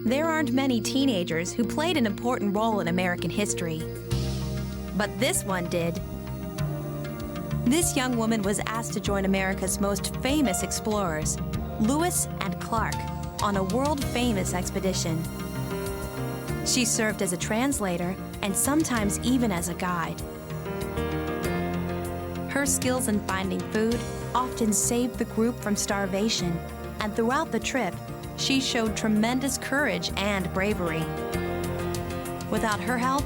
There aren't many teenagers who played an important role in American history. But this one did. This young woman was asked to join America's most famous explorers, Lewis and Clark, on a world-famous expedition. She served as a translator and sometimes even as a guide. Her skills in finding food often saved the group from starvation, and throughout the trip, she showed tremendous courage and bravery. Without her help,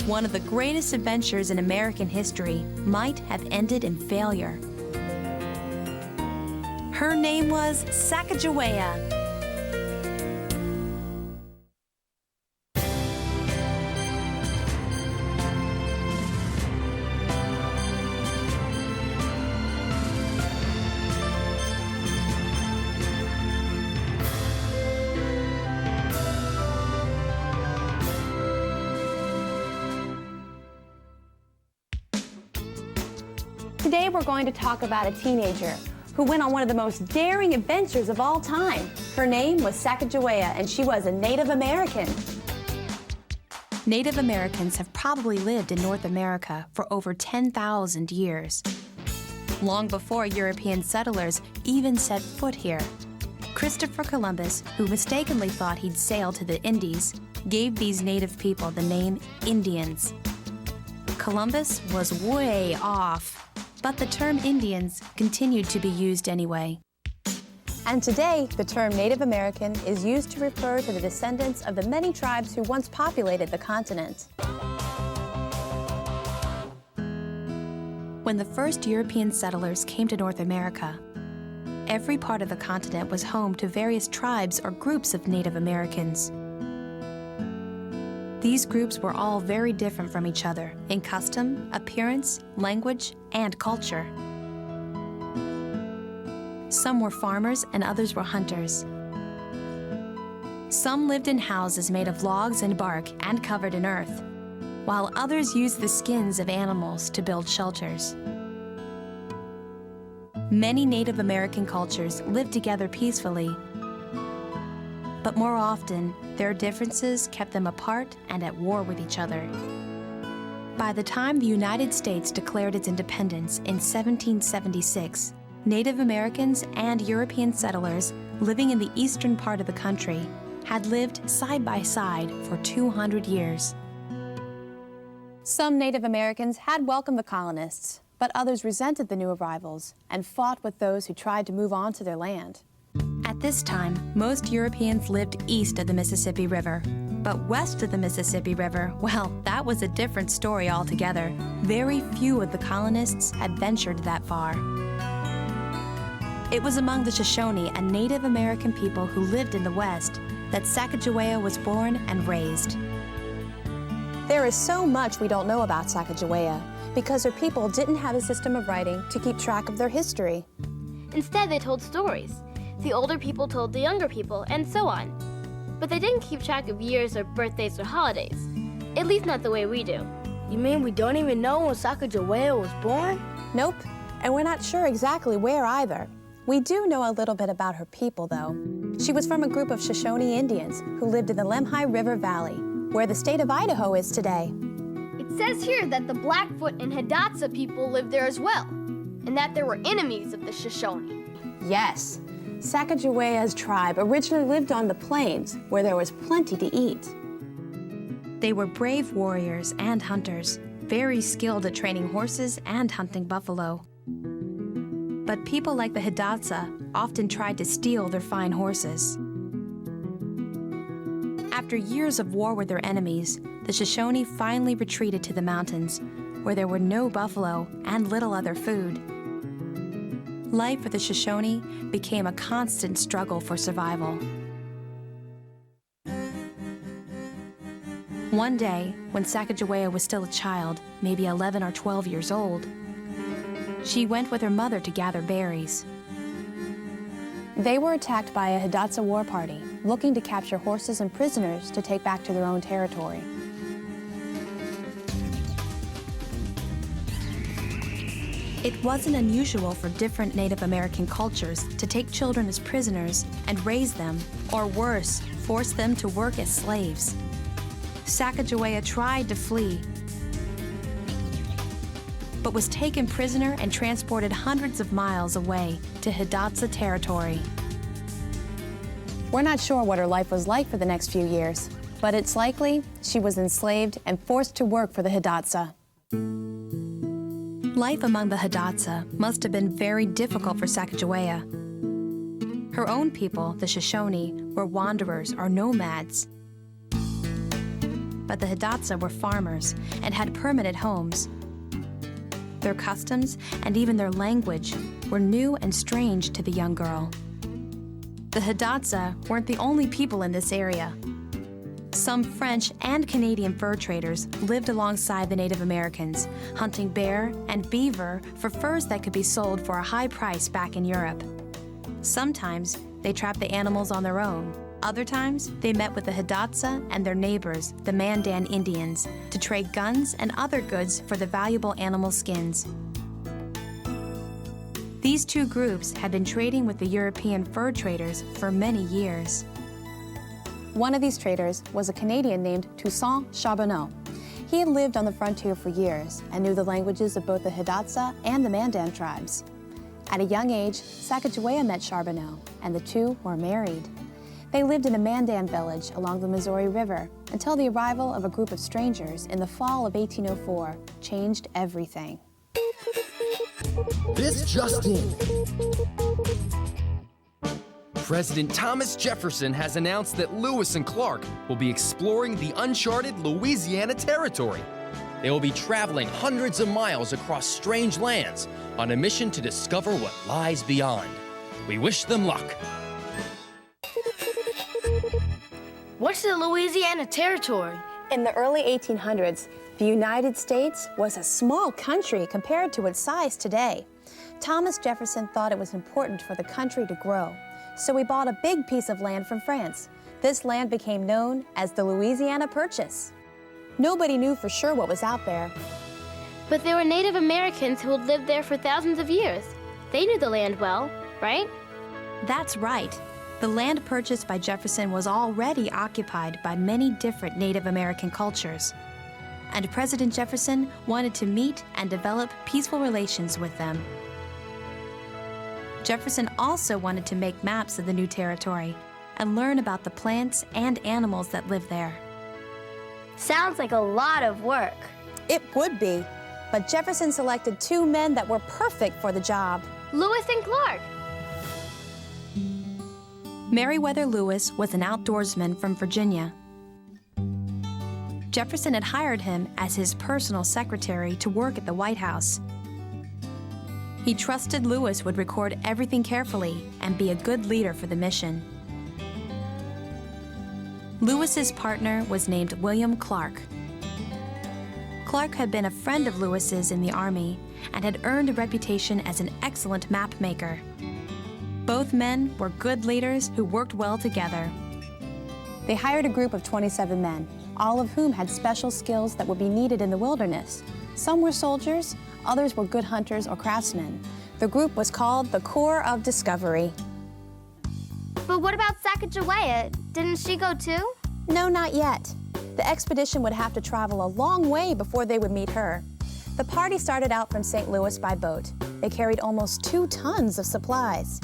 one of the greatest adventures in American history might have ended in failure. Her name was Sacagawea. Today we're going to talk about a teenager who went on one of the most daring adventures of all time. Her name was Sacagawea, and she was a Native American. Native Americans have probably lived in North America for over 10,000 years. Long before European settlers even set foot here, Christopher Columbus, who mistakenly thought he'd sailed to the Indies, gave these native people the name Indians. Columbus was way off, but the term Indians continued to be used anyway. And today, the term Native American is used to refer to the descendants of the many tribes who once populated the continent. When the first European settlers came to North America, every part of the continent was home to various tribes or groups of Native Americans. These groups were all very different from each other in custom, appearance, language, and culture. Some were farmers and others were hunters. Some lived in houses made of logs and bark and covered in earth, while others used the skins of animals to build shelters. Many Native American cultures lived together peacefully, but more often, their differences kept them apart and at war with each other. By the time the United States declared its independence in 1776, Native Americans and European settlers living in the eastern part of the country had lived side by side for 200 years. Some Native Americans had welcomed the colonists, but others resented the new arrivals and fought with those who tried to move on to their land. At this time, most Europeans lived east of the Mississippi River. But west of the Mississippi River, well, that was a different story altogether. Very few of the colonists had ventured that far. It was among the Shoshone, a Native American people who lived in the west, that Sacagawea was born and raised. There is so much we don't know about Sacagawea because her people didn't have a system of writing to keep track of their history. Instead, they told stories. The older people told the younger people, and so on. But they didn't keep track of years or birthdays or holidays. At least not the way we do. You mean we don't even know when Sacagawea was born? Nope, and we're not sure exactly where either. We do know a little bit about her people, though. She was from a group of Shoshone Indians who lived in the Lemhi River Valley, where the state of Idaho is today. It says here that the Blackfoot and Hidatsa people lived there as well, and that there were enemies of the Shoshone. Yes. Sacagawea's tribe originally lived on the plains, where there was plenty to eat. They were brave warriors and hunters, very skilled at training horses and hunting buffalo. But people like the Hidatsa often tried to steal their fine horses. After years of war with their enemies, the Shoshone finally retreated to the mountains, where there were no buffalo and little other food. Life for the Shoshone became a constant struggle for survival. One day, when Sacagawea was still a child, maybe 11 or 12 years old, she went with her mother to gather berries. They were attacked by a Hidatsa war party, looking to capture horses and prisoners to take back to their own territory. It wasn't unusual for different Native American cultures to take children as prisoners and raise them, or worse, forced them to work as slaves. Sacagawea tried to flee, but was taken prisoner and transported hundreds of miles away to Hidatsa Territory. We're not sure what her life was like for the next few years, but it's likely she was enslaved and forced to work for the Hidatsa. Life among the Hidatsa must have been very difficult for Sacagawea. Her own people, the Shoshone, were wanderers or nomads. But the Hidatsa were farmers and had permanent homes. Their customs and even their language were new and strange to the young girl. The Hidatsa weren't the only people in this area. Some French and Canadian fur traders lived alongside the Native Americans, hunting bear and beaver for furs that could be sold for a high price back in Europe. Sometimes they trapped the animals on their own. Other times, they met with the Hidatsa and their neighbors, the Mandan Indians, to trade guns and other goods for the valuable animal skins. These two groups had been trading with the European fur traders for many years. One of these traders was a Canadian named Toussaint Charbonneau. He had lived on the frontier for years and knew the languages of both the Hidatsa and the Mandan tribes. At a young age, Sacagawea met Charbonneau, and the two were married. They lived in a Mandan village along the Missouri River until the arrival of a group of strangers in the fall of 1804 changed everything. This just in. President Thomas Jefferson has announced that Lewis and Clark will be exploring the uncharted Louisiana Territory. They will be traveling hundreds of miles across strange lands on a mission to discover what lies beyond. We wish them luck. What's the Louisiana Territory? In the early 1800s, the United States was a small country compared to its size today. Thomas Jefferson thought it was important for the country to grow, so he bought a big piece of land from France. This land became known as the Louisiana Purchase. Nobody knew for sure what was out there. But there were Native Americans who had lived there for thousands of years. They knew the land well, right? That's right. The land purchased by Jefferson was already occupied by many different Native American cultures. And President Jefferson wanted to meet and develop peaceful relations with them. Jefferson also wanted to make maps of the new territory and learn about the plants and animals that live there. Sounds like a lot of work. It would be, but Jefferson selected two men that were perfect for the job. Lewis and Clark. Meriwether Lewis was an outdoorsman from Virginia. Jefferson had hired him as his personal secretary to work at the White House. He trusted Lewis would record everything carefully and be a good leader for the mission. Lewis's partner was named William Clark. Clark had been a friend of Lewis's in the Army and had earned a reputation as an excellent map maker. Both men were good leaders who worked well together. They hired a group of 27 men, all of whom had special skills that would be needed in the wilderness. Some were soldiers, others were good hunters or craftsmen. The group was called the Corps of Discovery. But what about Sacagawea? Didn't she go too? No, not yet. The expedition would have to travel a long way before they would meet her. The party started out from St. Louis by boat. They carried almost 2 tons of supplies.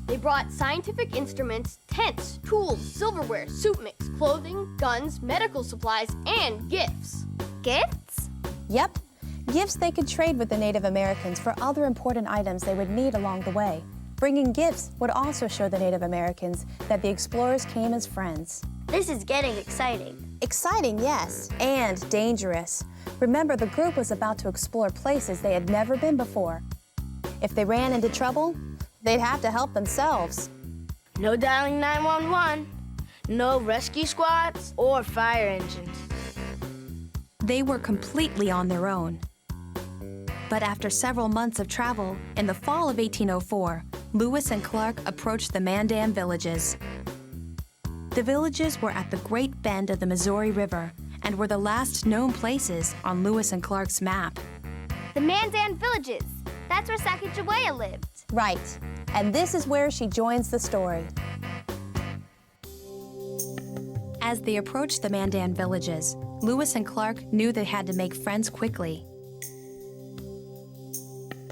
They brought scientific instruments, tents, tools, silverware, soup mix, clothing, guns, medical supplies, and gifts. Gifts? Yep, gifts they could trade with the Native Americans for other important items they would need along the way. Bringing gifts would also show the Native Americans that the explorers came as friends. This is getting exciting. Exciting, yes, and dangerous. Remember, the group was about to explore places they had never been before. If they ran into trouble, they'd have to help themselves. No dialing 911, no rescue squads or fire engines. They were completely on their own. But after several months of travel, in the fall of 1804, Lewis and Clark approached the Mandan villages. The villages were at the Great Bend of the Missouri River and were the last known places on Lewis and Clark's map. The Mandan villages. That's where Sacagawea lived. Right, and this is where she joins the story. As they approached the Mandan villages, Lewis and Clark knew they had to make friends quickly.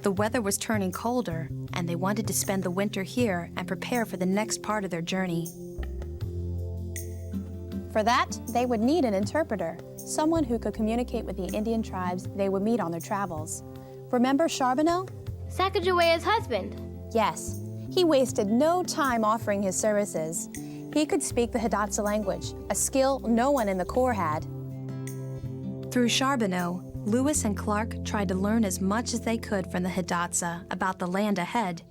The weather was turning colder, and they wanted to spend the winter here and prepare for the next part of their journey. For that, they would need an interpreter, someone who could communicate with the Indian tribes they would meet on their travels. Remember Charbonneau? Sacagawea's husband. Yes. He wasted no time offering his services. He could speak the Hidatsa language, a skill no one in the Corps had. Through Charbonneau, Lewis and Clark tried to learn as much as they could from the Hidatsa about the land ahead.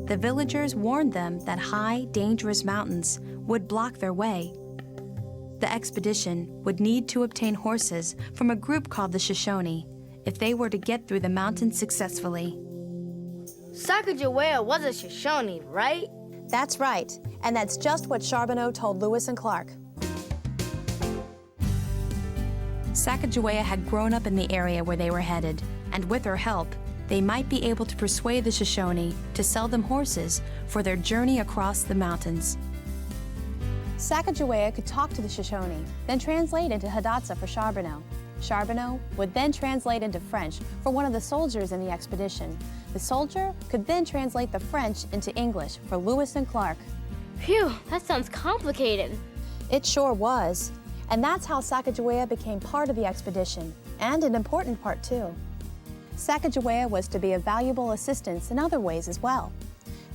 The villagers warned them that high, dangerous mountains would block their way. The expedition would need to obtain horses from a group called the Shoshone if they were to get through the mountains successfully. Sacagawea was a Shoshone, right? That's right, and that's just what Charbonneau told Lewis and Clark. Sacagawea had grown up in the area where they were headed, and with her help, they might be able to persuade the Shoshone to sell them horses for their journey across the mountains. Sacagawea could talk to the Shoshone, then translate into Hidatsa for Charbonneau. Charbonneau would then translate into French for one of the soldiers in the expedition. The soldier could then translate the French into English for Lewis and Clark. Phew, that sounds complicated. It sure was. And that's how Sacagawea became part of the expedition, and an important part too. Sacagawea was to be a valuable assistance in other ways as well.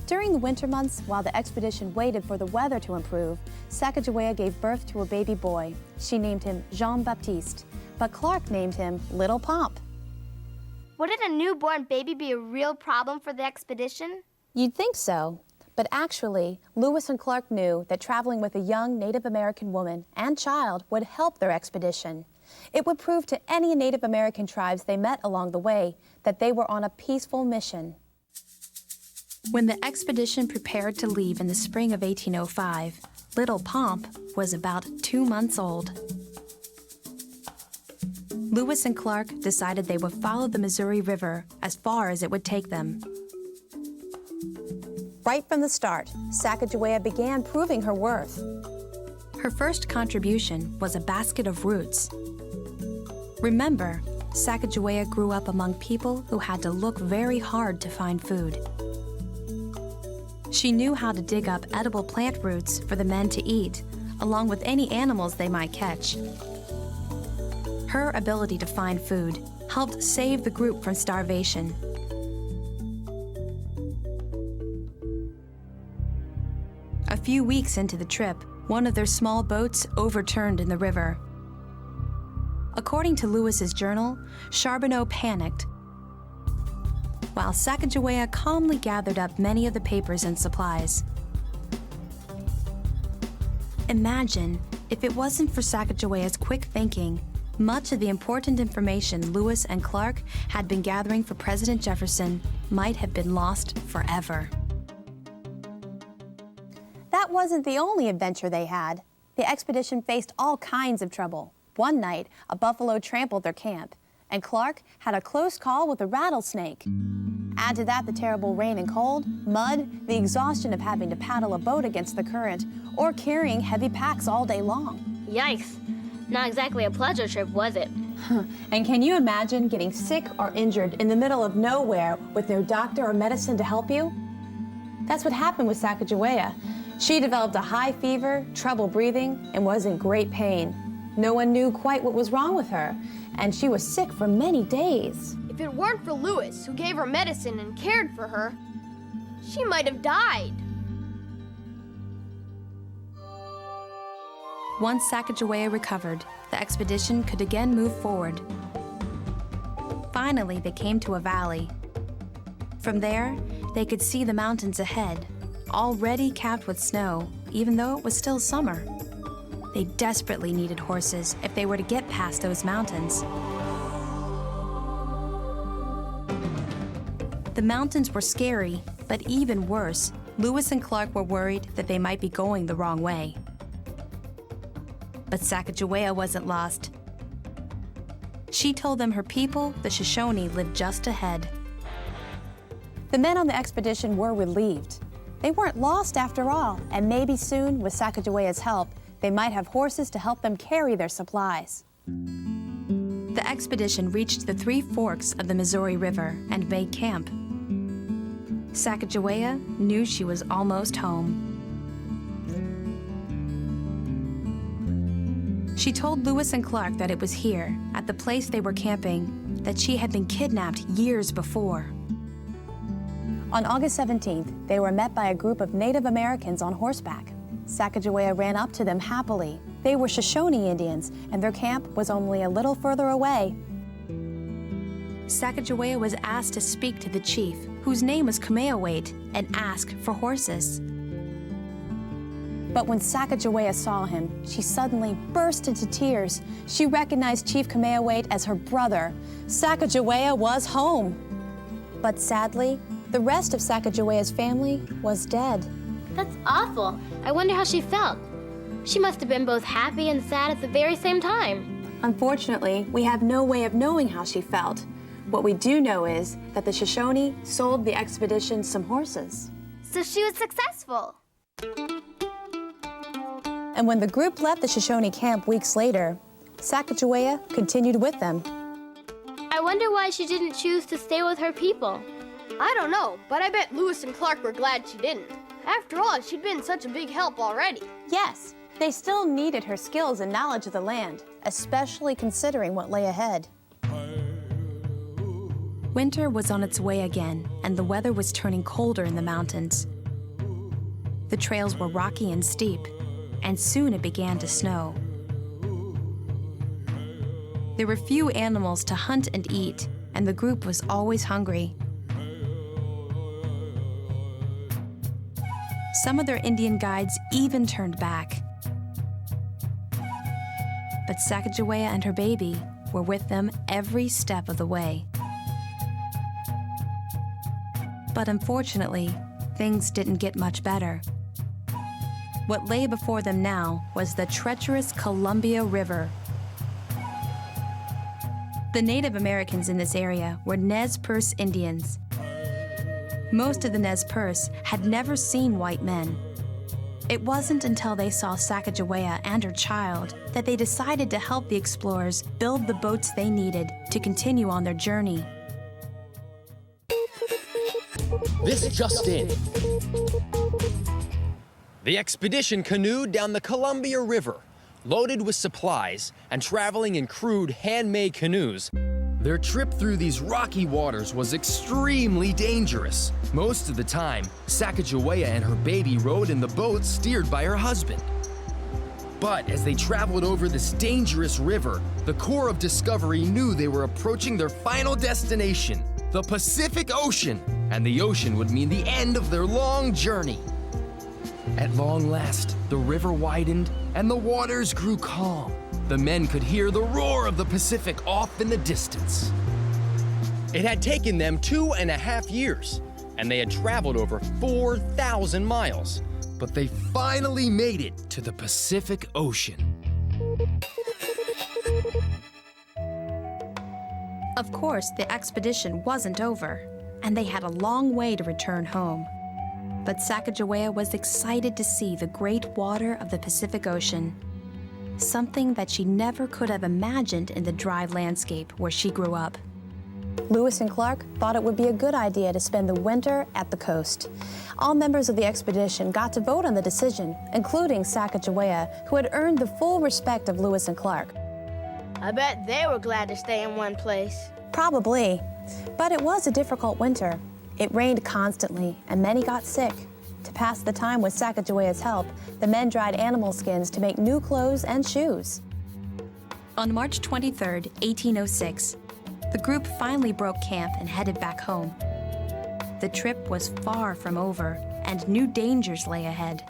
During the winter months, while the expedition waited for the weather to improve, Sacagawea gave birth to a baby boy. She named him Jean-Baptiste, but Clark named him Little Pomp. Wouldn't a newborn baby be a real problem for the expedition? You'd think so, but actually, Lewis and Clark knew that traveling with a young Native American woman and child would help their expedition. It would prove to any Native American tribes they met along the way that they were on a peaceful mission. When the expedition prepared to leave in the spring of 1805, Little Pomp was about 2 months old. Lewis and Clark decided they would follow the Missouri River as far as it would take them. Right from the start, Sacagawea began proving her worth. Her first contribution was a basket of roots. Remember, Sacagawea grew up among people who had to look very hard to find food. She knew how to dig up edible plant roots for the men to eat, along with any animals they might catch. Her ability to find food helped save the group from starvation. A few weeks into the trip, one of their small boats overturned in the river. According to Lewis's journal, Charbonneau panicked, while Sacagawea calmly gathered up many of the papers and supplies. Imagine if it wasn't for Sacagawea's quick thinking, much of the important information Lewis and Clark had been gathering for President Jefferson might have been lost forever. That wasn't the only adventure they had. The expedition faced all kinds of trouble. One night, a buffalo trampled their camp, and Clark had a close call with a rattlesnake. Add to that the terrible rain and cold, mud, the exhaustion of having to paddle a boat against the current, or carrying heavy packs all day long. Yikes. Not exactly a pleasure trip, was it? And can you imagine getting sick or injured in the middle of nowhere with no doctor or medicine to help you? That's what happened with Sacagawea. She developed a high fever, trouble breathing, and was in great pain. No one knew quite what was wrong with her, and she was sick for many days. If it weren't for Lewis, who gave her medicine and cared for her, she might have died. Once Sacagawea recovered, the expedition could again move forward. Finally, they came to a valley. From there, they could see the mountains ahead, already capped with snow, even though it was still summer. They desperately needed horses if they were to get past those mountains. The mountains were scary, but even worse, Lewis and Clark were worried that they might be going the wrong way. But Sacagawea wasn't lost. She told them her people, the Shoshone, lived just ahead. The men on the expedition were relieved. They weren't lost after all, and maybe soon, with Sacagawea's help, They might have horses to help them carry their supplies. The expedition reached the Three Forks of the Missouri River and made camp. Sacagawea knew she was almost home. She told Lewis and Clark that it was here, at the place they were camping, that she had been kidnapped years before. On August 17th, they were met by a group of Native Americans on horseback. Sacagawea ran up to them happily. They were Shoshone Indians, and their camp was only a little further away. Sacagawea was asked to speak to the chief, whose name was Kameawait, and ask for horses. But when Sacagawea saw him, she suddenly burst into tears. She recognized Chief Kameawait as her brother. Sacagawea was home. But sadly, the rest of Sacagawea's family was dead. That's awful. I wonder how she felt. She must have been both happy and sad at the very same time. Unfortunately, we have no way of knowing how she felt. What we do know is that the Shoshone sold the expedition some horses. So she was successful. And when the group left the Shoshone camp weeks later, Sacagawea continued with them. I wonder why she didn't choose to stay with her people. I don't know, but I bet Lewis and Clark were glad she didn't. After all, she'd been such a big help already. Yes, they still needed her skills and knowledge of the land, especially considering what lay ahead. Winter was on its way again, and the weather was turning colder in the mountains. The trails were rocky and steep, and soon it began to snow. There were few animals to hunt and eat, and the group was always hungry. Some of their Indian guides even turned back. But Sacagawea and her baby were with them every step of the way. But unfortunately, things didn't get much better. What lay before them now was the treacherous Columbia River. The Native Americans in this area were Nez Perce Indians. Most of the Nez Perce had never seen white men. It wasn't until they saw Sacagawea and her child that they decided to help the explorers build the boats they needed to continue on their journey. This just in. The expedition canoed down the Columbia River, loaded with supplies and traveling in crude handmade canoes. Their trip through these rocky waters was extremely dangerous. Most of the time, Sacagawea and her baby rode in the boats steered by her husband. But as they traveled over this dangerous river, the Corps of Discovery knew they were approaching their final destination, the Pacific Ocean, and the ocean would mean the end of their long journey. At long last, the river widened and the waters grew calm. The men could hear the roar of the Pacific off in the distance. It had taken them 2.5 years, and they had traveled over 4,000 miles, but they finally made it to the Pacific Ocean. Of course, the expedition wasn't over, and they had a long way to return home. But Sacagawea was excited to see the great water of the Pacific Ocean, something that she never could have imagined in the dry landscape where she grew up. Lewis and Clark thought it would be a good idea to spend the winter at the coast. All members of the expedition got to vote on the decision, including Sacagawea, who had earned the full respect of Lewis and Clark. I bet they were glad to stay in one place. Probably, but it was a difficult winter. It rained constantly, and many got sick. To pass the time with Sacagawea's help, the men dried animal skins to make new clothes and shoes. On March 23, 1806, the group finally broke camp and headed back home. The trip was far from over, and new dangers lay ahead.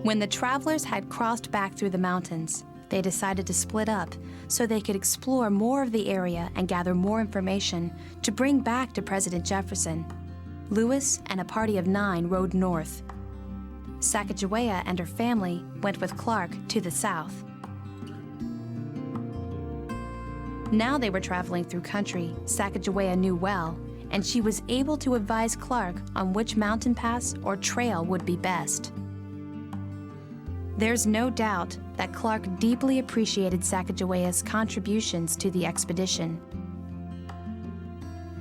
When the travelers had crossed back through the mountains, they decided to split up so they could explore more of the area and gather more information to bring back to President Jefferson. Lewis and a party of 9 rode north. Sacagawea and her family went with Clark to the south. Now they were traveling through country Sacagawea knew well, and she was able to advise Clark on which mountain pass or trail would be best. There's no doubt that Clark deeply appreciated Sacagawea's contributions to the expedition.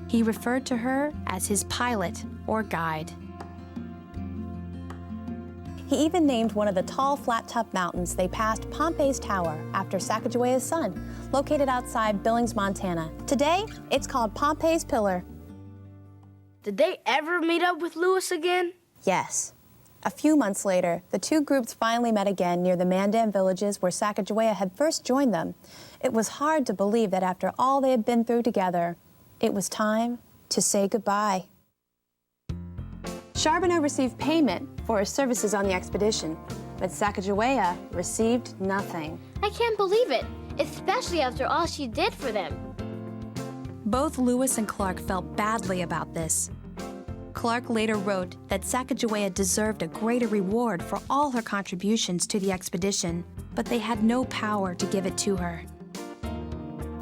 He referred to her as his pilot or guide. He even named one of the tall, flat-top mountains they passed Pompey's Tower after Sacagawea's son, located outside Billings, Montana. Today, it's called Pompey's Pillar. Did they ever meet up with Lewis again? Yes. A few months later, the two groups finally met again near the Mandan villages where Sacagawea had first joined them. It was hard to believe that after all they had been through together, it was time to say goodbye. Charbonneau received payment for his services on the expedition, but Sacagawea received nothing. I can't believe it, especially after all she did for them. Both Lewis and Clark felt badly about this. Clark later wrote that Sacagawea deserved a greater reward for all her contributions to the expedition, but they had no power to give it to her.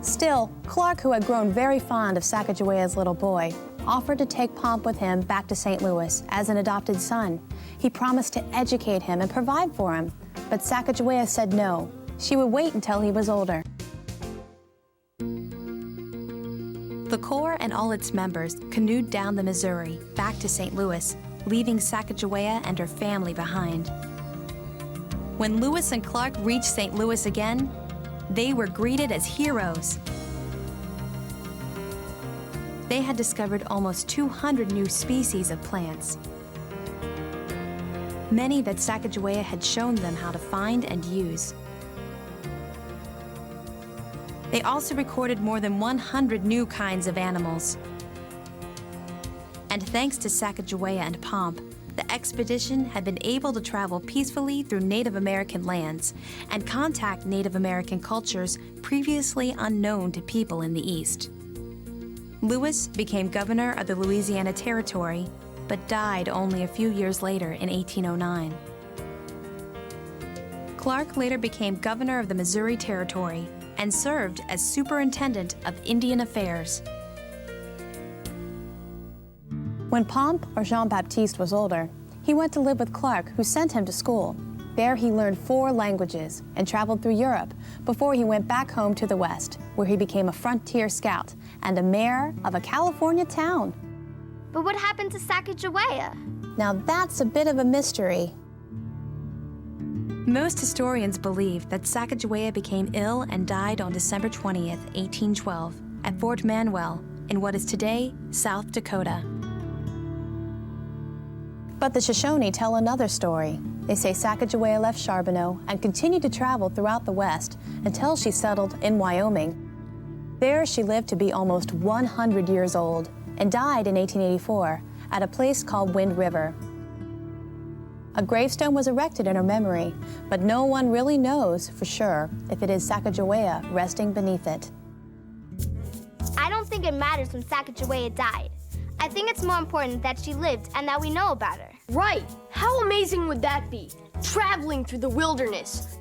Still, Clark, who had grown very fond of Sacagawea's little boy, offered to take Pomp with him back to St. Louis as an adopted son. He promised to educate him and provide for him, but Sacagawea said no. She would wait until he was older. The Corps and all its members canoed down the Missouri back to St. Louis, leaving Sacagawea and her family behind. When Lewis and Clark reached St. Louis again, they were greeted as heroes. They had discovered almost 200 new species of plants, many that Sacagawea had shown them how to find and use. They also recorded more than 100 new kinds of animals. And thanks to Sacagawea and Pomp, the expedition had been able to travel peacefully through Native American lands and contact Native American cultures previously unknown to people in the East. Lewis became governor of the Louisiana Territory, but died only a few years later in 1809. Clark later became governor of the Missouri Territory and served as superintendent of Indian Affairs. When Pomp, or Jean-Baptiste, was older, he went to live with Clark, who sent him to school. There he learned 4 languages and traveled through Europe before he went back home to the West, where he became a frontier scout and a mayor of a California town. But what happened to Sacagawea? Now that's a bit of a mystery. Most historians believe that Sacagawea became ill and died on December 20th, 1812, at Fort Manuel in what is today South Dakota. But the Shoshone tell another story. They say Sacagawea left Charbonneau and continued to travel throughout the West until she settled in Wyoming. There she lived to be almost 100 years old and died in 1884 at a place called Wind River. A gravestone was erected in her memory, but no one really knows for sure if it is Sacagawea resting beneath it. I don't think it matters when Sacagawea died. I think it's more important that she lived and that we know about her. Right! How amazing would that be? Traveling through the wilderness,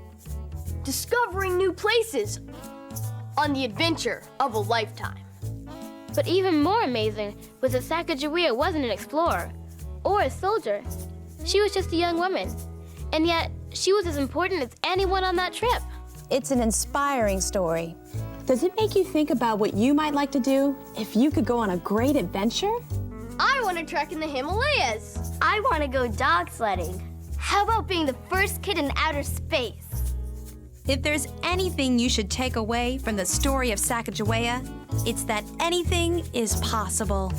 discovering new places, on the adventure of a lifetime. But even more amazing was that Sacagawea wasn't an explorer or a soldier. She was just a young woman, and yet she was as important as anyone on that trip. It's an inspiring story. Does it make you think about what you might like to do if you could go on a great adventure? I want to trek in the Himalayas. I want to go dog sledding. How about being the first kid in outer space? If there's anything you should take away from the story of Sacagawea, it's that anything is possible.